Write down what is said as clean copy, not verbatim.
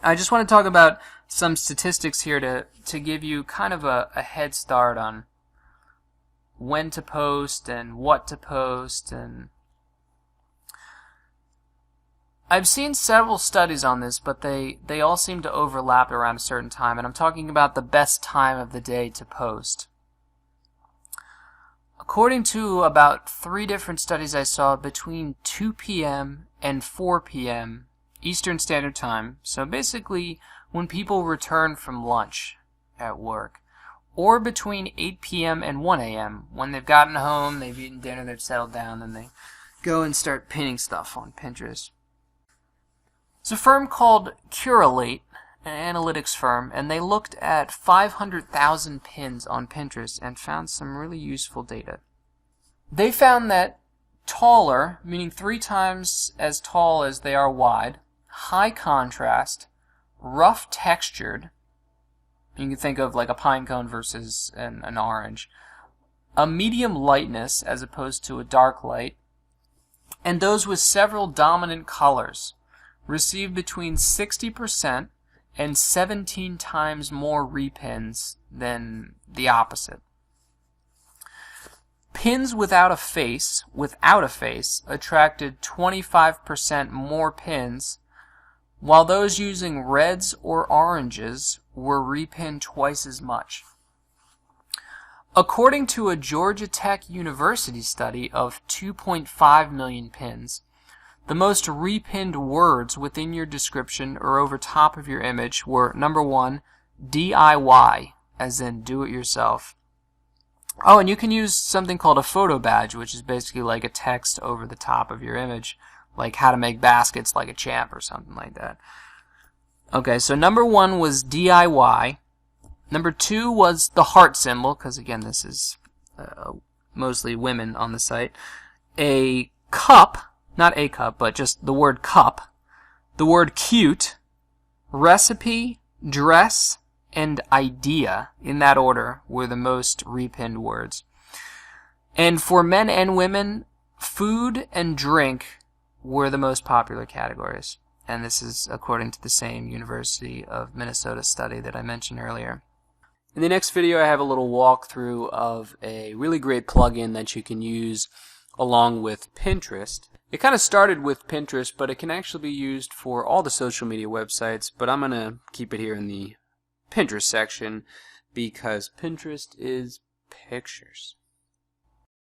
I just want to talk about some statistics here to give you kind of a head start on when to post and what to post. And I've seen several studies on this, but they all seem to overlap around a certain time, and I'm talking about the best time of the day to post. According to about 3 different studies I saw, between 2 p.m. and 4 p.m. Eastern Standard Time, so basically when people return from lunch at work, or between 8 p.m. and 1 a.m. when they've gotten home, they've eaten dinner, they've settled down, then they go and start pinning stuff on Pinterest. It's a firm called Curalate, an analytics firm, and they looked at 500,000 pins on Pinterest and found some really useful data. They found that taller, meaning 3 times as tall as they are wide, high contrast, rough textured, you can think of like a pine cone versus an orange, a medium lightness as opposed to a dark light, and those with several dominant colors received between 60% and 17 times more repins than the opposite. Pins without a face attracted 25% more pins, while those using reds or oranges were repinned twice as much. According to a Georgia Tech University study of 2.5 million pins, the most repinned words within your description or over top of your image were, number 1, DIY, as in do it yourself. Oh, and you can use something called a photo badge, which is basically like a text over the top of your image, like how to make baskets like a champ or something like that. Okay, so number 1 was DIY. Number 2 was the heart symbol, because again, this is mostly women on the site. A cup, not a cup, but just the word cup. The word cute, recipe, dress, and idea, in that order, were the most repinned words. And for men and women, food and drink were the most popular categories. And this is according to the same University of Minnesota study that I mentioned earlier. In the next video, I have a little walkthrough of a really great plugin that you can use along with Pinterest. It kind of started with Pinterest, but it can actually be used for all the social media websites, but I'm going to keep it here in the Pinterest section because Pinterest is pictures.